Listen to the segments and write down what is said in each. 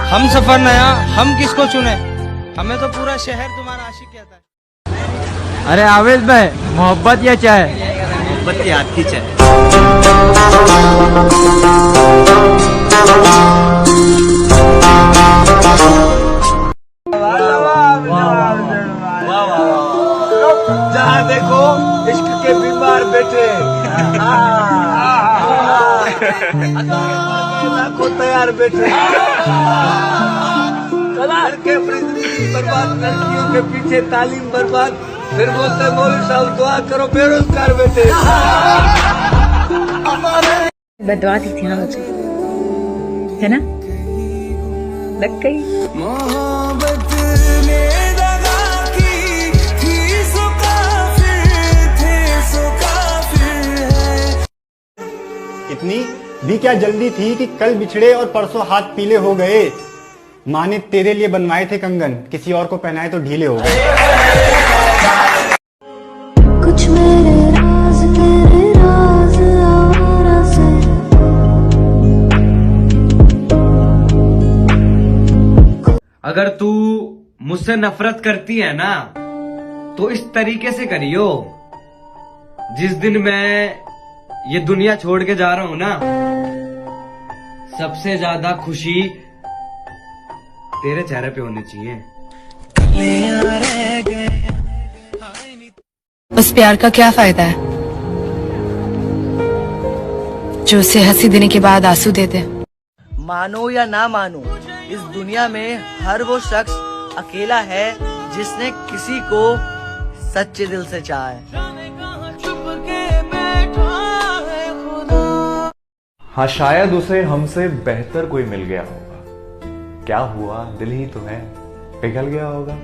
हम सफर नया, हम किसको चुने? हमें तो पूरा शहर तुम्हारा आशिक कहता है। अरे आवेश भाई, मोहब्बत या चाय? मोहब्बत की हाथ की चाय। जहाँ देखो इश्क के बीमार बैठे, लाखों तैयार बैठे, लड़के अपनी जिंदगी बर्बाद, लड़कियों के पीछे तालीम बर्बाद, फिर बोलते मौलवी साहब दुआ करो बेरोजगार बैठे। बदवा दी थी ना मुझे, है ना? लग गई। मोहब्बत ने दगा की थी, सो काफिर थे, सो काफिर है। इतनी भी क्या जल्दी थी कि कल बिछड़े और परसों हाथ पीले हो गए। माँ ने तेरे लिए बनवाए थे कंगन, किसी और को पहनाए तो ढीले हो गए। कुछ मेरे राज तेरे राज आवारा से, अगर तू मुझसे नफरत करती है ना, तो इस तरीके से करियो। जिस दिन मैं ये दुनिया छोड़ के जा रहा हूं ना, सबसे ज्यादा खुशी तेरे चेहरे पे होनी चाहिए। उस प्यार का क्या फायदा है जो उसे हंसी देने के बाद आंसू दे दे? मानो या ना मानो, इस दुनिया में हर वो शख्स अकेला है जिसने किसी को सच्चे दिल से चाहा है। हाँ, शायद उसे हमसे बेहतर कोई मिल गया होगा। क्या हुआ, दिल ही तो है, पिघल गया होगा।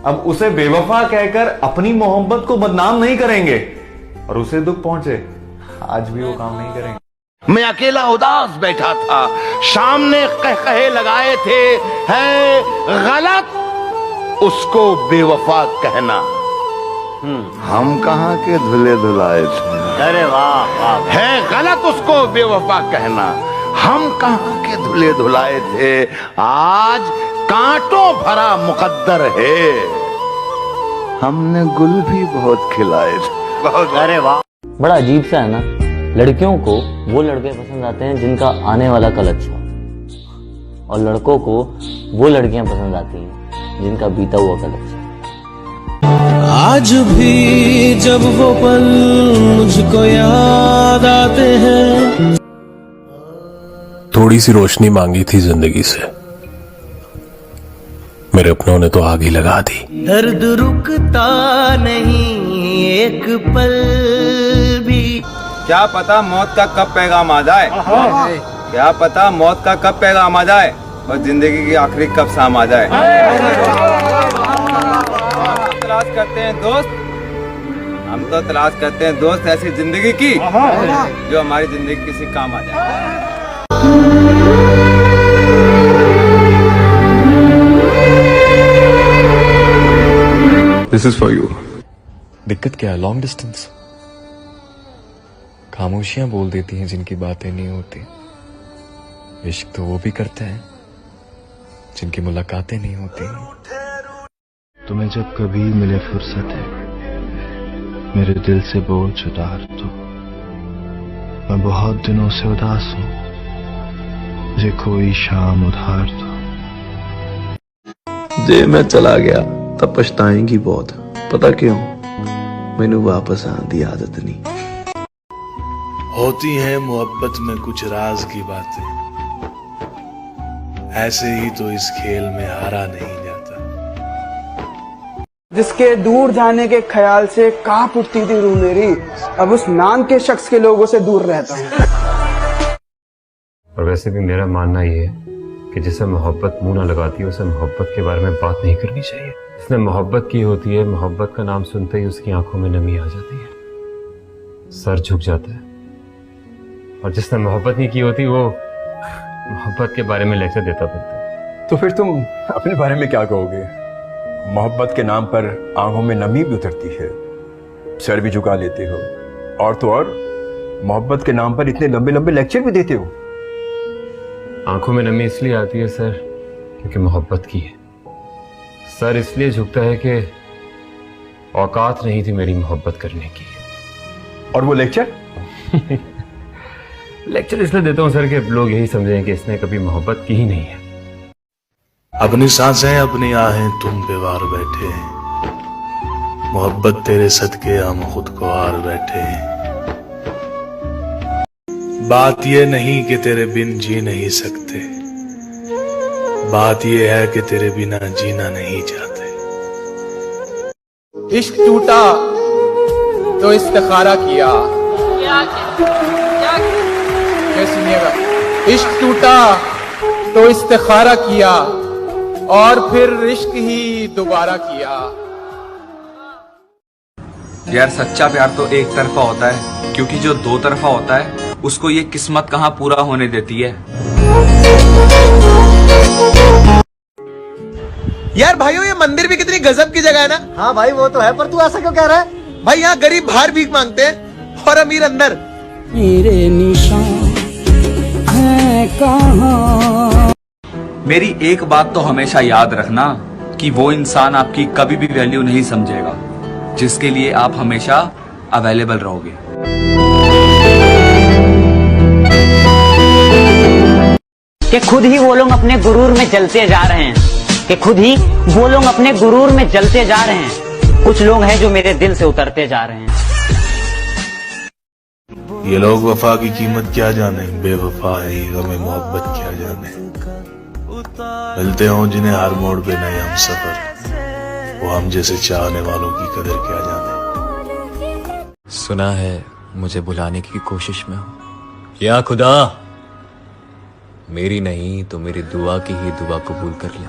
अब उसे बेवफा कहकर अपनी मोहब्बत को बदनाम नहीं करेंगे, और उसे दुख पहुंचे आज भी वो काम नहीं करेंगे। मैं अकेला उदास बैठा था, शाम ने कहे लगाए थे, है गलत उसको बेवफा कहना। हम कहाँ के धुले धुलाए थे। अरे वाह वाह। है गलत उसको बेवफा कहना, हम कहाँ के धुले धुलाए थे। आज कांटों भरा मुकद्दर है, हमने गुल भी बहुत खिलाए थे। बहुत। अरे वाह। बड़ा अजीब सा है ना, लड़कियों को वो लड़के पसंद आते हैं जिनका आने वाला कल अच्छा, और लड़कों को वो लड़कियां पसंद आती हैं जिनका बीता हुआ कल अच्छा। आज भी जब वो पल मुझको याद आते हैं। थोड़ी सी रोशनी मांगी थी जिंदगी से, मेरे अपनों ने तो आग ही लगा दी। दर्द रुकता नहीं एक पल भी। क्या पता मौत का कब पैगाम आ जाए, क्या पता मौत का कब पैगाम आ जाए, और जिंदगी की आखिरी कब शाम आ जाए। तलाश करते हैं दोस्त, हम तो तलाश करते हैं दोस्त ऐसी जिंदगी की जो हमारी जिंदगी किसी काम आ जाए। This is for you. दिक्कत क्या है? Long distance. खामोशियां बोल देती हैं जिनकी बातें नहीं होती। इश्क तो वो भी करते हैं जिनकी मुलाकातें नहीं होती। तुम्हें जब कभी मिले फुर्सत है, मेरे दिल से बोझ उतार दो। मैं बहुत दिनों से उदास हूं, मुझे कोई शाम उधार दो। जे मैं चला गया तब पछताएंगी बहुत, पता क्यों? मैनू वापस आने की आदत नहीं। होती है मोहब्बत में कुछ राज की बातें, ऐसे ही तो इस खेल में हारा नहीं जाता। जिसके दूर जाने के ख्याल से कांप उठती थी रूह मेरी, अब उस नाम के शख्स के लोगों से दूर रहता हूँ। और वैसे भी मेरा मानना ये है कि जिसे मोहब्बत मुंह ना लगाती है उसे मोहब्बत के बारे में बात नहीं करनी चाहिए। जिसने मोहब्बत की होती है, मोहब्बत का नाम सुनते ही उसकी आंखों में नमी आ जाती है, सर झुक जाता है। और जिसने मोहब्बत नहीं की होती वो मोहब्बत के बारे में लेक्चर देता बनता है। तो फिर तुम अपने बारे में क्या कहोगे? मोहब्बत के नाम पर आंखों में नमी भी उतरती है, सर भी झुका लेते हो, और तो और मोहब्बत के नाम पर इतने लंबे लंबे लेक्चर भी देते हो। आंखों में नमी इसलिए आती है सर क्योंकि मोहब्बत की है। सर इसलिए झुकता है कि औकात नहीं थी मेरी मोहब्बत करने की। और वो लेक्चर लेक्चर इसलिए देता हूं सर कि लोग यही समझें कि इसने कभी मोहब्बत की ही नहीं है। अपनी सांसें अपनी आहें तुम पे वार बैठे हैं, मोहब्बत तेरे सदके हम खुद को हार बैठे हैं। बात ये नहीं कि तेरे बिन जी नहीं सकते, बात ये है कि तेरे बिना जीना नहीं चाहते। इश्क टूटा तो इस्तिखारा किया। क्या सुनिएगा, इश्क टूटा तो इस्तिखारा किया और फिर इश्क ही दोबारा किया। यार सच्चा प्यार तो एक तरफा होता है, क्योंकि जो दो तरफा होता है उसको ये किस्मत कहाँ पूरा होने देती है। यार भाइयों, ये मंदिर भी कितनी गजब की जगह है ना। हाँ भाई वो तो है, पर तू ऐसा क्यों कह रहा है? भाई यहाँ गरीब बाहर भीख मांगते हैं और अमीर अंदर। मेरे निशान हैं कहाँ? मेरी एक बात तो हमेशा याद रखना कि वो इंसान आपकी कभी भी वैल्यू नहीं समझेगा जिसके लिए आप हमेशा अवेलेबल रहोगे। कि खुद ही वो लोग अपने गुरूर में जलते जा रहे हैं, कि खुद ही वो लोग अपने गुरूर में जलते जा रहे हैं। कुछ लोग हैं जो मेरे दिल से उतरते जा रहे हैं। ये लोग वफा की कीमत क्या जाने, बेवफा है ये गमे मोहब्बत क्या जाने। मिलते हों जिन्हें हर मोड़ पे नए हम सफर, वो हम जैसे चाहने वालों की कदर क्या जाने। सुना है मुझे बुलाने की कोशिश में हो, या खुदा मेरी नहीं तो मेरी दुआ की ही दुआ कबूल कर ले।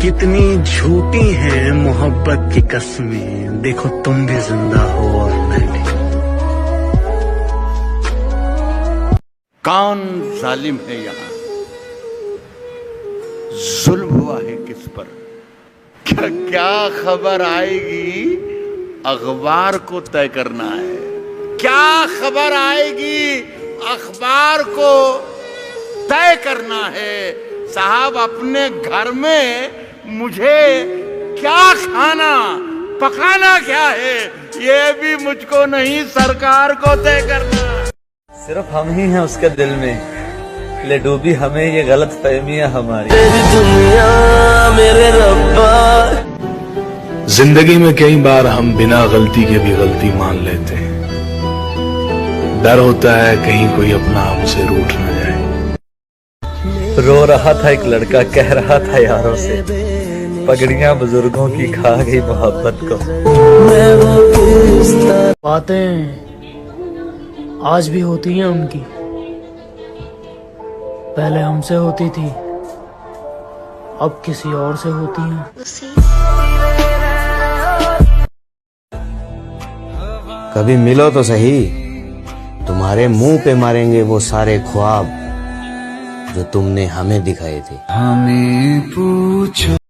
कितनी झूठी है मोहब्बत की कस्में, देखो तुम भी जिंदा हो और मैं भी। कौन जालिम है यहाँ, जुल्म हुआ है किस पर, क्या खबर आएगी अखबार को तय करना है। क्या खबर आएगी अखबार को तय करना है। साहब अपने घर में मुझे क्या खाना पकाना क्या है, ये भी मुझको नहीं सरकार को तय करना। सिर्फ हम ही हैं उसके दिल में, ले डूबी हमें ये गलत फहमियां हमारी। दुनिया मेरे रब्बा। जिंदगी में कई बार हम बिना गलती के भी गलती मान लेते हैं। डर होता है कहीं कोई अपना हमसे रूठ न जाए। रो रहा था एक लड़का, कह रहा था यारों से, पगड़ियां बुजुर्गों की खा गई मोहब्बत को। बातें आज भी होती हैं उनकी, पहले हमसे होती थी अब किसी और से होती हैं। कभी मिलो तो सही, तुम्हारे मुंह पे मारेंगे वो सारे ख्वाब जो तुमने हमें दिखाए थे। हमें पूछो